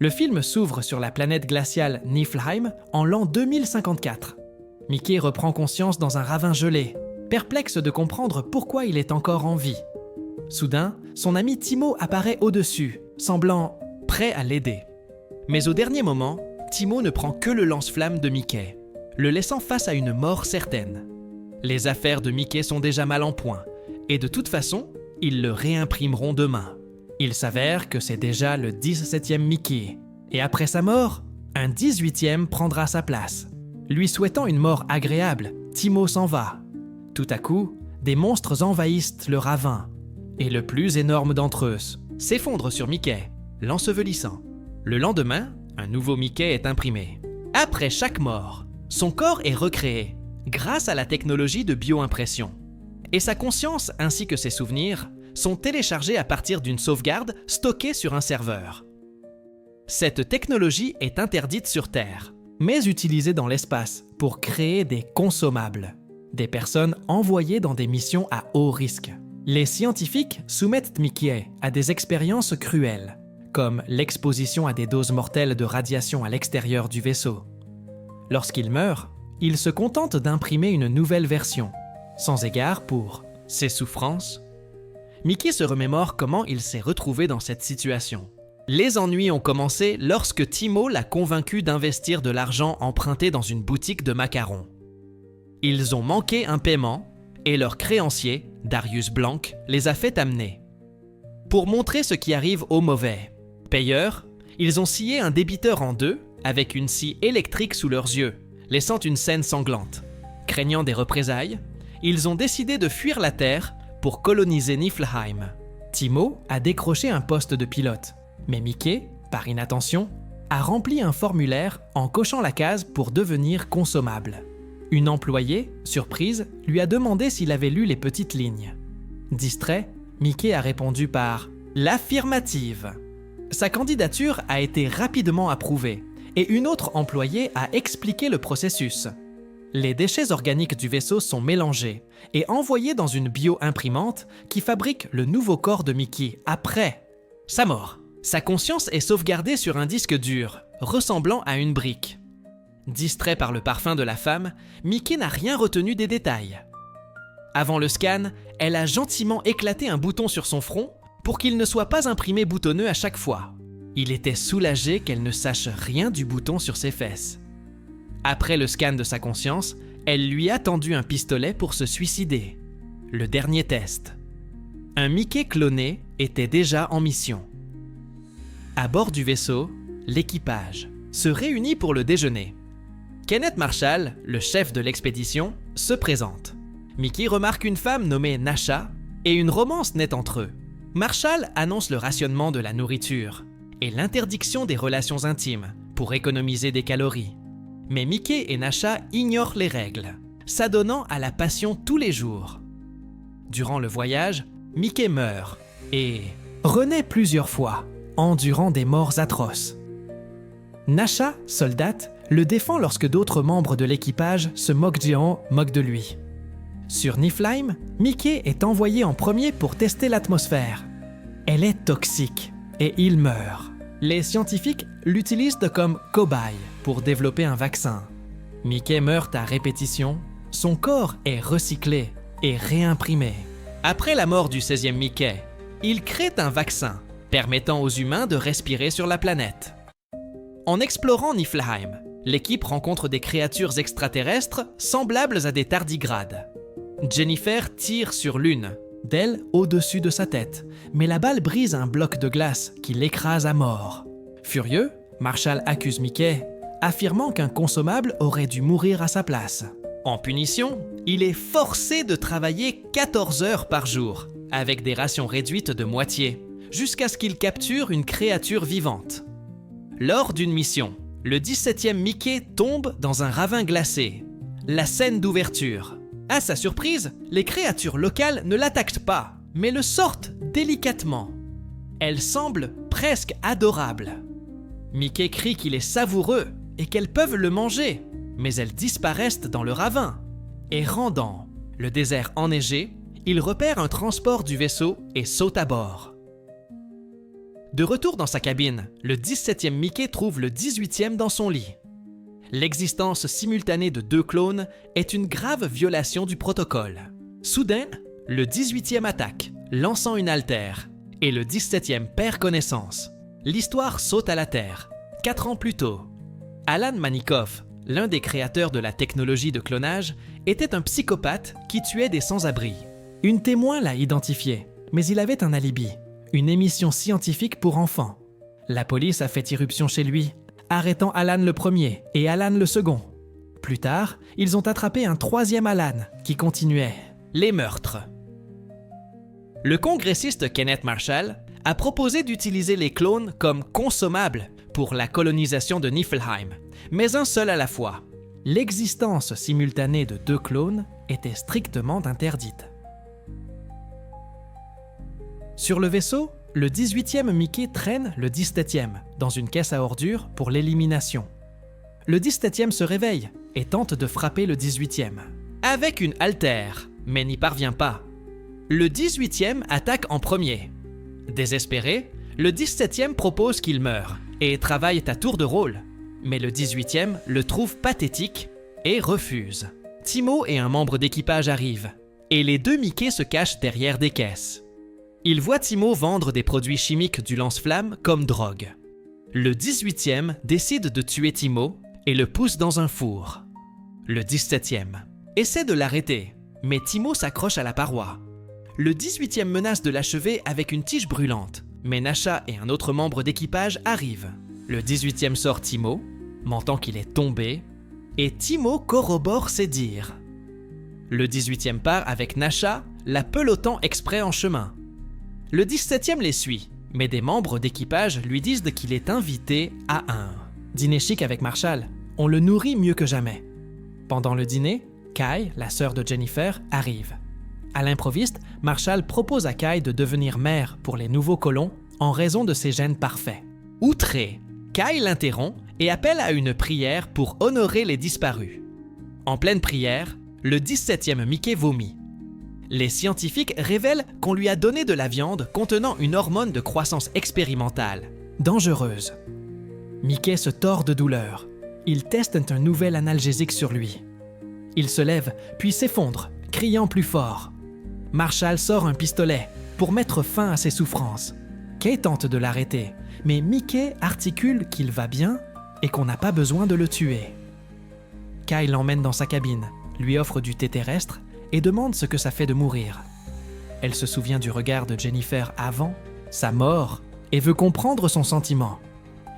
Le film s'ouvre sur la planète glaciale Niflheim en l'an 2054. Mickey reprend conscience dans un ravin gelé, perplexe de comprendre pourquoi il est encore en vie. Soudain, son ami Timo apparaît au-dessus, semblant prêt à l'aider. Mais au dernier moment, Timo ne prend que le lance-flamme de Mickey, le laissant face à une mort certaine. Les affaires de Mickey sont déjà mal en point, et de toute façon, ils le réimprimeront demain. Il s'avère que c'est déjà le 17e Mickey, et après sa mort, un 18e prendra sa place. Lui souhaitant une mort agréable, Timo s'en va. Tout à coup, des monstres envahissent le ravin, et le plus énorme d'entre eux s'effondre sur Mickey, l'ensevelissant. Le lendemain, un nouveau Mickey est imprimé. Après chaque mort, son corps est recréé grâce à la technologie de bioimpression. Et sa conscience ainsi que ses souvenirs sont téléchargés à partir d'une sauvegarde stockée sur un serveur. Cette technologie est interdite sur Terre, mais utilisée dans l'espace pour créer des consommables, des personnes envoyées dans des missions à haut risque. Les scientifiques soumettent Mickey à des expériences cruelles, comme l'exposition à des doses mortelles de radiation à l'extérieur du vaisseau. Lorsqu'il meurt, il se contente d'imprimer une nouvelle version, sans égard pour ses souffrances. Mickey se remémore comment il s'est retrouvé dans cette situation. Les ennuis ont commencé lorsque Timo l'a convaincu d'investir de l'argent emprunté dans une boutique de macarons. Ils ont manqué un paiement et leur créancier, Darius Blanc, les a fait amener. Pour montrer ce qui arrive aux mauvais payeurs, ils ont scié un débiteur en deux avec une scie électrique sous leurs yeux, laissant une scène sanglante. Craignant des représailles, ils ont décidé de fuir la Terre pour coloniser Niflheim. Timo a décroché un poste de pilote, mais Mickey, par inattention, a rempli un formulaire en cochant la case pour devenir consommable. Une employée, surprise, lui a demandé s'il avait lu les petites lignes. Distrait, Mickey a répondu par « l'affirmative ». Sa candidature a été rapidement approuvée et une autre employée a expliqué le processus. Les déchets organiques du vaisseau sont mélangés et envoyés dans une bio-imprimante qui fabrique le nouveau corps de Mickey après sa mort. Sa conscience est sauvegardée sur un disque dur, ressemblant à une brique. Distrait par le parfum de la femme, Mickey n'a rien retenu des détails. Avant le scan, elle a gentiment éclaté un bouton sur son front pour qu'il ne soit pas imprimé boutonneux à chaque fois. Il était soulagé qu'elle ne sache rien du bouton sur ses fesses. Après le scan de sa conscience, elle lui a tendu un pistolet pour se suicider. Le dernier test. Un Mickey cloné était déjà en mission. À bord du vaisseau, l'équipage se réunit pour le déjeuner. Kenneth Marshall, le chef de l'expédition, se présente. Mickey remarque une femme nommée Nasha et une romance naît entre eux. Marshall annonce le rationnement de la nourriture et l'interdiction des relations intimes pour économiser des calories. Mais Mickey et Nasha ignorent les règles, s'adonnant à la passion tous les jours. Durant le voyage, Mickey meurt et renaît plusieurs fois, endurant des morts atroces. Nasha, soldate, le défend lorsque d'autres membres de l'équipage se moquent de lui. Sur Niflheim, Mickey est envoyé en premier pour tester l'atmosphère. Elle est toxique et il meurt. Les scientifiques l'utilisent comme cobaye pour développer un vaccin. Mickey meurt à répétition, son corps est recyclé et réimprimé. Après la mort du 16e Mickey, il crée un vaccin permettant aux humains de respirer sur la planète. En explorant Niflheim, l'équipe rencontre des créatures extraterrestres semblables à des tardigrades. Jennifer tire sur l'une d'elles au-dessus de sa tête, mais la balle brise un bloc de glace qui l'écrase à mort. Furieux, Marshall accuse Mickey, affirmant qu'un consommable aurait dû mourir à sa place. En punition, il est forcé de travailler 14 heures par jour, avec des rations réduites de moitié, jusqu'à ce qu'il capture une créature vivante. Lors d'une mission, le 17e Mickey tombe dans un ravin glacé. La scène d'ouverture. À sa surprise, les créatures locales ne l'attaquent pas, mais le sortent délicatement. Elles semblent presque adorables. Mickey crie qu'il est savoureux et qu'elles peuvent le manger, mais elles disparaissent dans le ravin. Et rendant le désert enneigé, il repère un transport du vaisseau et saute à bord. De retour dans sa cabine, le 17e Mickey trouve le 18e dans son lit. L'existence simultanée de deux clones est une grave violation du protocole. Soudain, le 18e attaque, lançant une altère, et le 17e perd connaissance. L'histoire saute à la Terre. 4 ans plus tôt, Alan Manikoff, l'un des créateurs de la technologie de clonage, était un psychopathe qui tuait des sans-abri. Une témoin l'a identifié, mais il avait un alibi, une émission scientifique pour enfants. La police a fait irruption chez lui, arrêtant Alan le premier et Alan le second. Plus tard, ils ont attrapé un 3e Alan qui continuait les meurtres. Le congressiste Kenneth Marshall a proposé d'utiliser les clones comme consommables pour la colonisation de Niflheim, mais un seul à la fois. L'existence simultanée de deux clones était strictement interdite. Sur le vaisseau, le 18e Mickey traîne le 17e dans une caisse à ordures pour l'élimination. Le 17e se réveille et tente de frapper le 18e. Avec une altère, mais n'y parvient pas. Le 18e attaque en premier. Désespéré, le 17e propose qu'il meure et travaille à tour de rôle. Mais le 18e le trouve pathétique et refuse. Timo et un membre d'équipage arrivent, et les deux Mickey se cachent derrière des caisses. Ils voient Timo vendre des produits chimiques du lance-flamme comme drogue. Le 18e décide de tuer Timo et le pousse dans un four. Le 17e essaie de l'arrêter, mais Timo s'accroche à la paroi. Le 18e menace de l'achever avec une tige brûlante, mais Nasha et un autre membre d'équipage arrivent. Le 18e sort Timo, mentant qu'il est tombé, et Timo corrobore ses dires. Le 18e part avec Nasha, la pelotant exprès en chemin. Le 17e les suit, mais des membres d'équipage lui disent qu'il est invité à un dîner chic avec Marshall. On le nourrit mieux que jamais. Pendant le dîner, Kai, la sœur de Jennifer, arrive. À l'improviste, Marshall propose à Kai de devenir mère pour les nouveaux colons en raison de ses gènes parfaits. Outré, Kai l'interrompt et appelle à une prière pour honorer les disparus. En pleine prière, le 17e Mickey vomit. Les scientifiques révèlent qu'on lui a donné de la viande contenant une hormone de croissance expérimentale, dangereuse. Mickey se tord de douleur. Ils testent un nouvel analgésique sur lui. Il se lève, puis s'effondre, criant plus fort. Marshall sort un pistolet pour mettre fin à ses souffrances. Kay tente de l'arrêter, mais Mickey articule qu'il va bien et qu'on n'a pas besoin de le tuer. Kay l'emmène dans sa cabine, lui offre du thé terrestre et demande ce que ça fait de mourir. Elle se souvient du regard de Jennifer avant sa mort et veut comprendre son sentiment.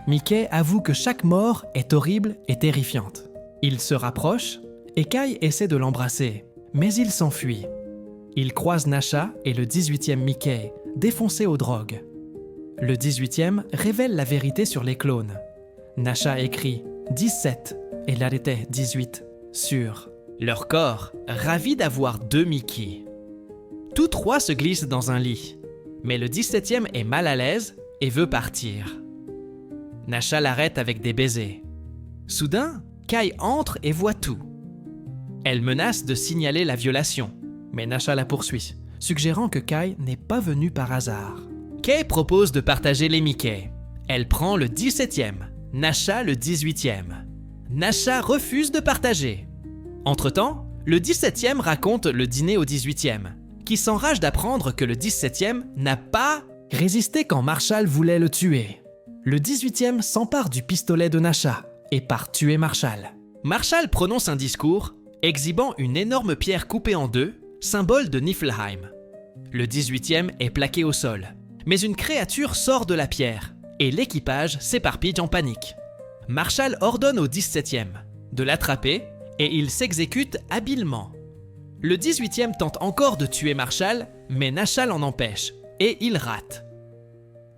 Mickey avoue que chaque mort est horrible et terrifiante. Il se rapproche et Kay essaie de l'embrasser, mais il s'enfuit. Il croise Nasha et le 18e Mickey, défoncés aux drogues. Le 18e révèle la vérité sur les clones. Nasha écrit 17 et l'arrêtait 18 sur leur corps, ravis d'avoir deux Mickey. Tous trois se glissent dans un lit, mais le 17e est mal à l'aise et veut partir. Nasha l'arrête avec des baisers. Soudain, Kai entre et voit tout. Elle menace de signaler la violation, mais Nasha la poursuit, suggérant que Kai n'est pas venu par hasard. Kay propose de partager les Mickey. Elle prend le 17e, Nasha le 18e. Nasha refuse de partager. Entre-temps, le 17e raconte le dîner au 18e, qui s'enrage d'apprendre que le 17e n'a pas résisté quand Marshall voulait le tuer. Le 18e s'empare du pistolet de Nasha et part tuer Marshall. Marshall prononce un discours exhibant une énorme pierre coupée en deux, symbole de Niflheim. Le 18e est plaqué au sol, mais une créature sort de la pierre et l'équipage s'éparpille en panique. Marshall ordonne au 17e de l'attraper et il s'exécute habilement. Le 18e tente encore de tuer Marshall, mais Nasha l'en empêche et il rate.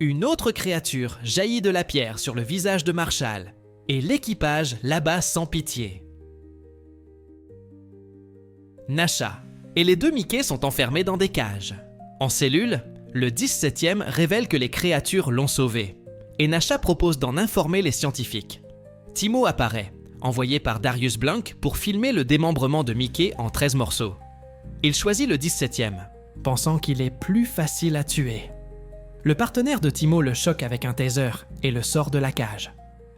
Une autre créature jaillit de la pierre sur le visage de Marshall et l'équipage l'abat sans pitié. Nasha et les deux Mickey sont enfermés dans des cages. En cellule, le 17e révèle que les créatures l'ont sauvé et Nasha propose d'en informer les scientifiques. Timo apparaît, envoyé par Darius Blanc pour filmer le démembrement de Mickey en 13 morceaux. Il choisit le 17e, pensant qu'il est plus facile à tuer. Le partenaire de Timo le choque avec un taser et le sort de la cage.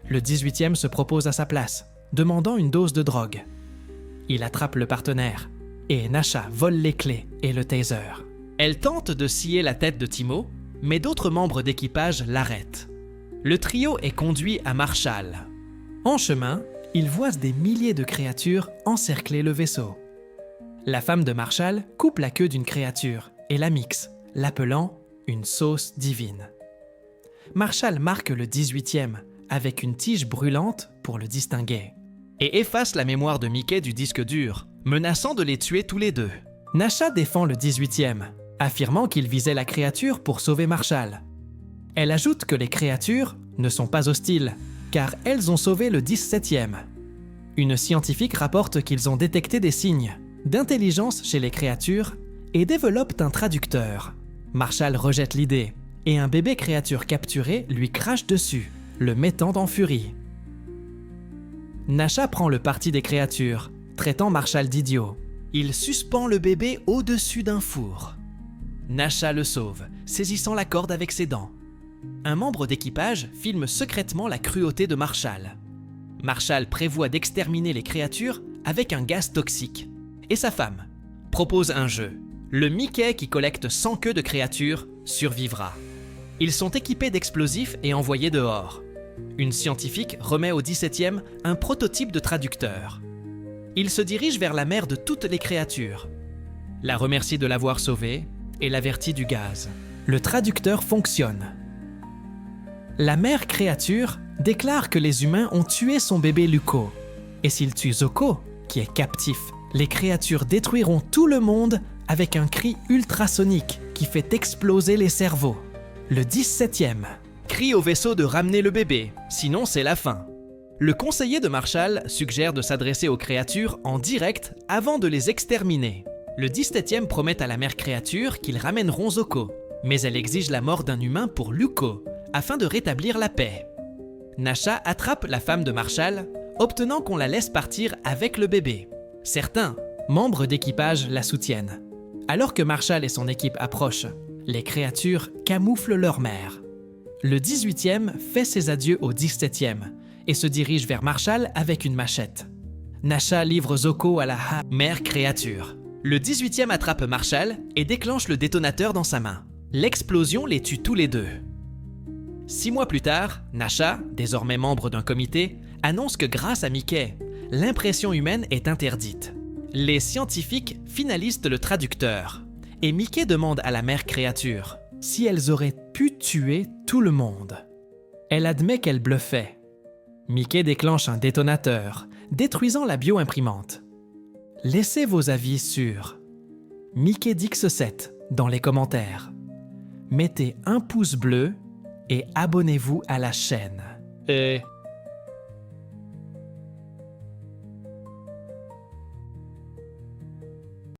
Le 18e se propose à sa place, demandant une dose de drogue. Il attrape le partenaire et Nasha vole les clés et le taser. Elle tente de scier la tête de Timo, mais d'autres membres d'équipage l'arrêtent. Le trio est conduit à Marshall. En chemin, ils voient des milliers de créatures encercler le vaisseau. La femme de Marshall coupe la queue d'une créature et la mixe, l'appelant une sauce divine. Marshall marque le 18e avec une tige brûlante pour le distinguer et efface la mémoire de Mickey du disque dur, menaçant de les tuer tous les deux. Nasha défend le 18e, affirmant qu'il visait la créature pour sauver Marshall. Elle ajoute que les créatures ne sont pas hostiles, car elles ont sauvé le 17e. Une scientifique rapporte qu'ils ont détecté des signes d'intelligence chez les créatures et développent un traducteur. Marshall rejette l'idée, et un bébé créature capturé lui crache dessus, le mettant en furie. Nasha prend le parti des créatures, traitant Marshall d'idiot. Il suspend le bébé au-dessus d'un four. Nasha le sauve, saisissant la corde avec ses dents. Un membre d'équipage filme secrètement la cruauté de Marshall. Marshall prévoit d'exterminer les créatures avec un gaz toxique. Et sa femme propose un jeu. Le Mickey qui collecte 100 queues de créatures survivra. Ils sont équipés d'explosifs et envoyés dehors. Une scientifique remet au 17e un prototype de traducteur. Il se dirige vers la mère de toutes les créatures, la remercie de l'avoir sauvée et l'avertit du gaz. Le traducteur fonctionne. La mère créature déclare que les humains ont tué son bébé Luco. Et s'ils tuent Zoko, qui est captif, les créatures détruiront tout le monde avec un cri ultrasonique qui fait exploser les cerveaux. Le 17e crie au vaisseau de ramener le bébé, sinon c'est la fin. Le conseiller de Marshall suggère de s'adresser aux créatures en direct avant de les exterminer. Le 17e promet à la mère créature qu'ils ramèneront Zoko, mais elle exige la mort d'un humain pour Luco, afin de rétablir la paix. Nasha attrape la femme de Marshall, obtenant qu'on la laisse partir avec le bébé. Certains membres d'équipage la soutiennent. Alors que Marshall et son équipe approchent, les créatures camouflent leur mère. Le 18e fait ses adieux au 17e et se dirige vers Marshall avec une machette. Nasha livre Zoko à la mère créature. Le 18e attrape Marshall et déclenche le détonateur dans sa main. L'explosion les tue tous les deux. 6 mois plus tard, Nasha, désormais membre d'un comité, annonce que grâce à Mickey, l'impression humaine est interdite. Les scientifiques finalisent le traducteur et Mickey demande à la mère créature si elles auraient pu tuer tout le monde. Elle admet qu'elle bluffait. Mickey déclenche un détonateur, détruisant la bio-imprimante. Laissez vos avis sur MickeyDix7 dans les commentaires. Mettez un pouce bleu et abonnez-vous à la chaîne. Et